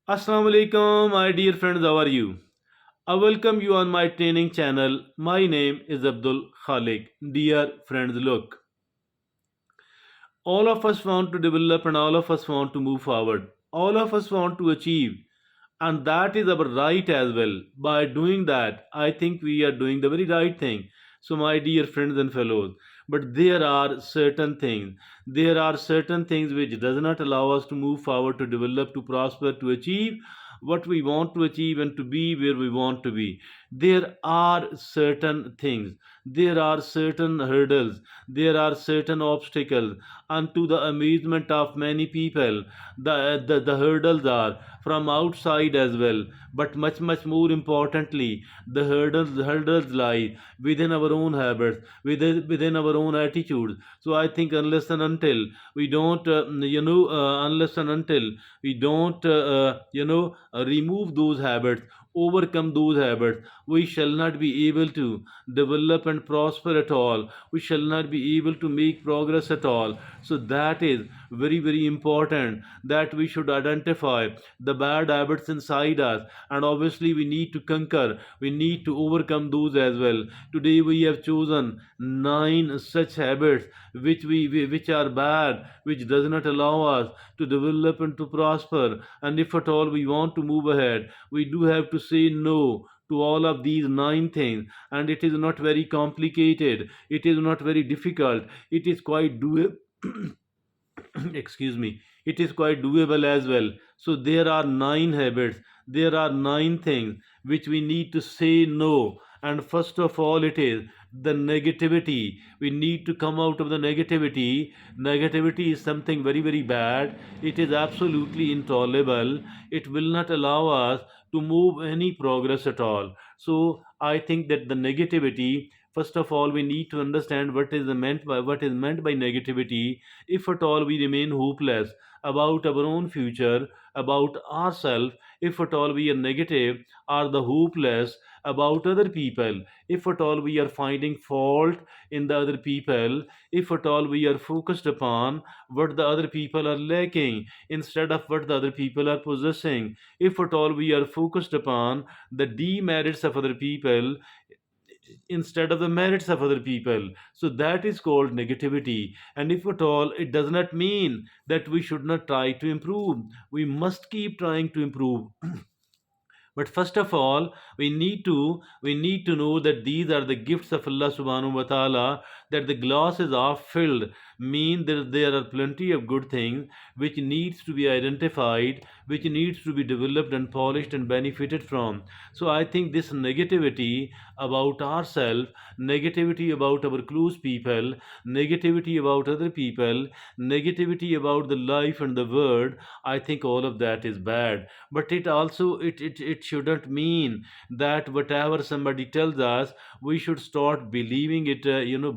Assalamu alaikum, my dear friends. How are you? I welcome you on my training channel. My name is Abdul Khalik. Dear friends, look, all of us want to develop and all of us want to move forward. All of us want to achieve, and that is our right as well. By doing that, I think we are doing the very right thing. So, my dear friends and fellows, but there are certain things which does not allow us to move forward, to develop, to prosper, to achieve what we want to achieve and to be where we want to be. There are certain things, there are certain hurdles, there are certain obstacles, and to the amazement of many people, the hurdles are from outside as well. But much more importantly, the hurdles lie within our own habits, within our own attitudes. So I think unless and until we don't, unless and until we don't, remove those habits, overcome those habits, we shall not be able to develop and prosper at all. We shall not be able to make progress at all. So that is very important, that we should identify the bad habits inside us, and obviously we need to conquer, we need to overcome those as well. Today we have chosen 9 such habits which are bad, which does not allow us to develop and to prosper. And if at all we want to move ahead, we do have to say no to all of these 9 things. And it is not very complicated, it is not very difficult, it is quite doable. Excuse me, it is quite doable as well. So there are 9 habits, there are 9 things which we need to say no. And first of all, it is the negativity. We need to come out of the negativity. Negativity is something very bad, it is absolutely intolerable, it will not allow us to move any progress at all. So I think that the negativity, first of all, we need to understand what is meant by negativity. If at all we remain hopeless about our own future, about ourselves, if at all we are negative or the hopeless about other people, if at all we are finding fault in the other people, if at all we are focused upon what the other people are lacking instead of what the other people are possessing, if at all we are focused upon the demerits of other people instead of the merits of other people, so that is called negativity. And if at all, it does not mean that we should not try to improve. We must keep trying to improve. But first of all, we need to know that these are the gifts of Allah subhanahu wa ta'ala, that the glass is half filled, mean that there are plenty of good things which needs to be identified, which needs to be developed and polished and benefited from. So I think this negativity about ourselves, negativity about our close people, negativity about other people, negativity about the life and the world, I think all of that is bad. But it also, it shouldn't mean that whatever somebody tells us, we should start believing it,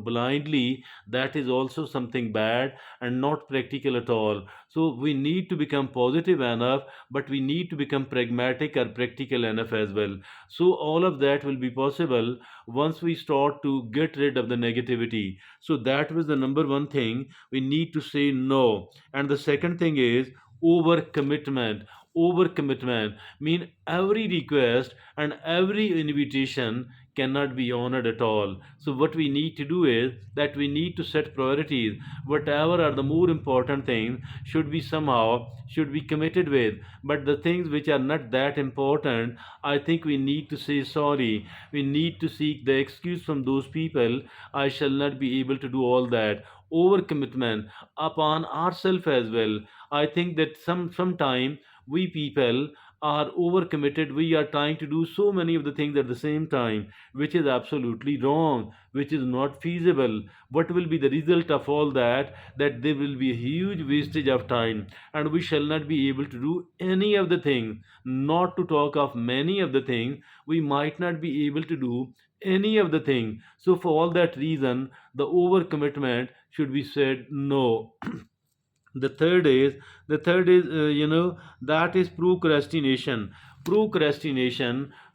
blindly. That is also something bad and not practical at all. So we need to become positive enough, but we need to become pragmatic or practical enough as well. So all of that will be possible once we start to get rid of the negativity. So that was the number one thing, we need to say no. And the second thing is overcommitment. Overcommitment mean every request and every invitation cannot be honored at all. So what we need to do is that we need to set priorities. Whatever are the more important things should be committed with. But the things which are not that important, I think we need to say sorry. We need to seek the excuse from those people. I shall not be able to do all that. Overcommitment upon ourselves as well. I think that sometime we people are overcommitted. We are trying to do so many of the things at the same time, which is absolutely wrong, which is not feasible. What will be the result of all that? That there will be a huge wastage of time, and we shall not be able to do any of the things. Not to talk of many of the things, we might not be able to do any of the thing. So for all that reason, the overcommitment should be said no. The third is that is procrastination,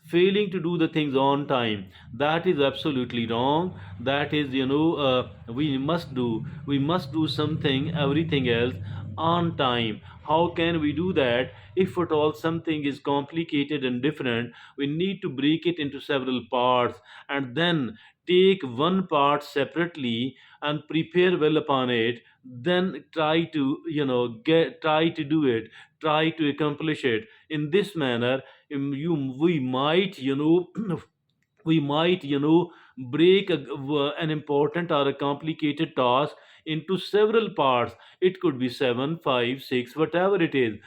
failing to do the things on time. That is absolutely wrong. That is, we must do something, everything else on time. How can we do that? If at all something is complicated and different, we need to break it into several parts and then take one part separately and prepare well upon it, then try to try to do it, try to accomplish it. In this manner, you we might we might break an important or a complicated task into several parts. It could be 7, 5, 6, whatever it is,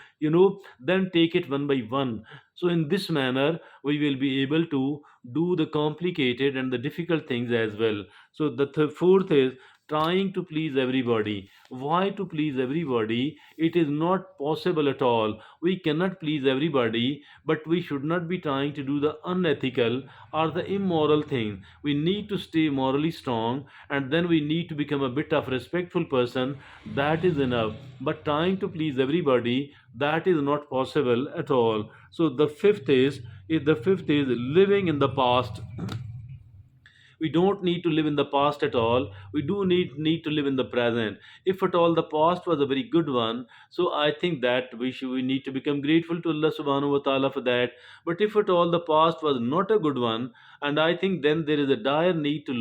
then take it one by one. So in this manner we will be able to do the complicated and the difficult things as well. So the fourth is trying to please everybody. Why to please everybody? It is not possible at all. We cannot please everybody, but we should not be trying to do the unethical or the immoral thing. We need to stay morally strong, and then we need to become a bit of respectful person. That is enough. But trying to please everybody, that is not possible at all. So the fifth is living in the past. We don't need to live in the past at all. We do need to live in the present. If at all the past was a very good one, so I think that we need to become grateful to Allah subhanahu wa ta'ala for that. But if at all the past was not a good one, and I think then there is a dire need to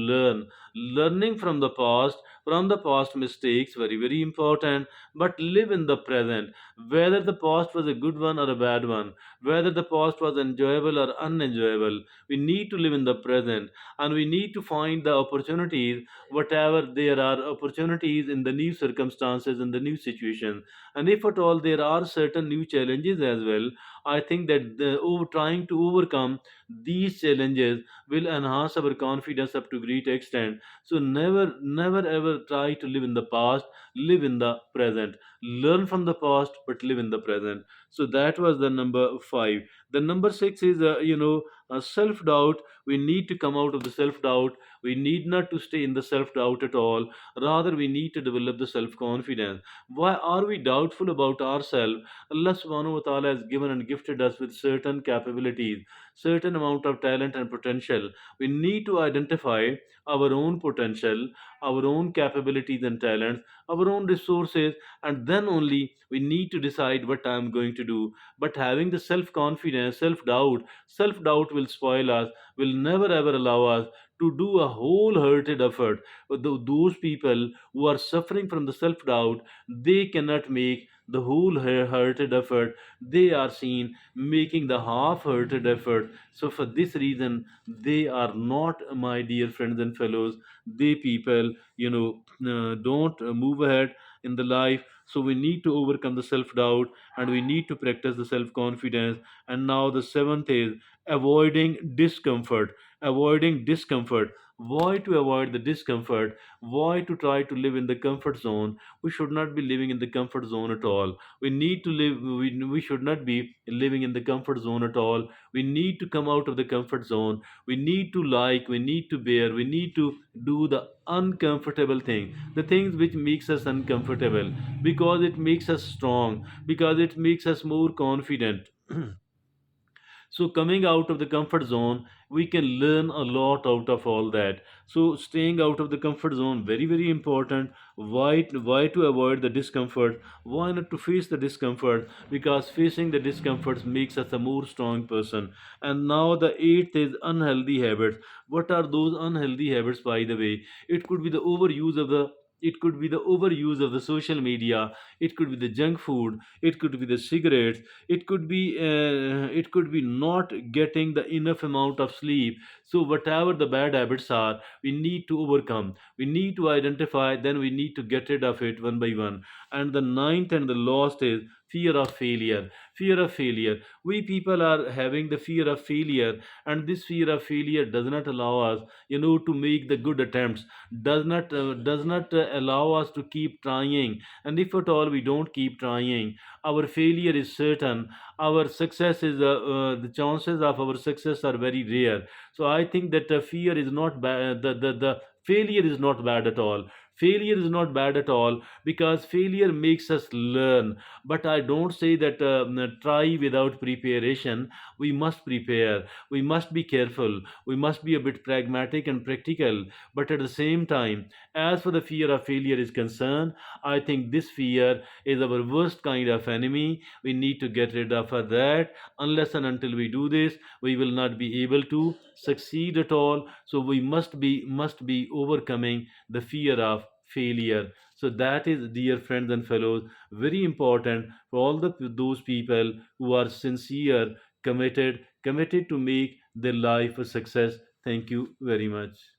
learning from the past mistakes, very very important. But live in the present, whether the past was a good one or a bad one, whether the past was enjoyable or unenjoyable, we need to live in the present. And we need to find the opportunities, whatever there are opportunities in the new circumstances, in the new situation. And if at all there are certain new challenges as well, I think that trying to overcome these challenges will enhance our confidence up to great extent. So never ever try to live in the past. Live in the present. Learn from the past but live in the present. So that was the number 5. The number 6 is self doubt. We need to come out of the self doubt. We need not to stay in the self doubt at all. Rather, we need to develop the self confidence. Why are we doubtful about ourselves? Allah subhanahu wa ta'ala has given and gifted us with certain capabilities, certain amount of talent and potential. We need to identify our own potential, our own capabilities and talents, our own resources, and then only we need to decide what I am going to do. But having the self confidence, self doubt will spoil us, will never ever allow us to do a wholehearted effort. Those people who are suffering from the self doubt, they cannot make the wholehearted effort. They are seen making the half hearted effort. So, for this reason, they are not, my dear friends and fellows, they people, don't move ahead in the life. So, we need to overcome the self doubt and we need to practice the self confidence. And now, the seventh is avoiding discomfort. Avoiding discomfort. Why to avoid the discomfort? Why to try to live in the comfort zone? We should not be living in the comfort zone at all. We need to live, we should not be living in the comfort zone at all. We need to come out of the comfort zone. We need to we need to bear, we need to do the uncomfortable thing, the things which makes us uncomfortable, because it makes us strong, because it makes us more confident. So coming out of the comfort zone, we can learn a lot out of all that. So staying out of the comfort zone, very very important. Why to avoid the discomfort? Why not to face the discomfort? Because facing the discomforts makes us a more strong person. And now the eighth is unhealthy habits. What are those unhealthy habits, by the way? It could be the overuse of the it could be the overuse of the social media. It could be the junk food. It could be the cigarettes. It could be not getting the enough amount of sleep. So whatever the bad habits are, we need to overcome, we need to identify, then we need to get rid of it one by one. And the ninth and the last is fear of failure. Fear of failure. We people are having the fear of failure, and this fear of failure does not allow us to make the good attempts, does not allow us to keep trying. And if at all we don't keep trying, our failure is certain. Our success is the chances of our success are very rare. So I think that fear is not bad. The failure is not bad at all. Failure is not bad at all, because failure makes us learn. But I don't say that try without preparation. We must prepare, we must be careful, we must be a bit pragmatic and practical. But at the same time, as for the fear of failure is concerned, I think this fear is our worst kind of enemy. We need to get rid of that. Unless and until we do this, we will not be able to succeed at all. So we must be overcoming the fear of failure. So that is, dear friends and fellows, very important for all those people who are sincere, committed to make their life a success. Thank you very much.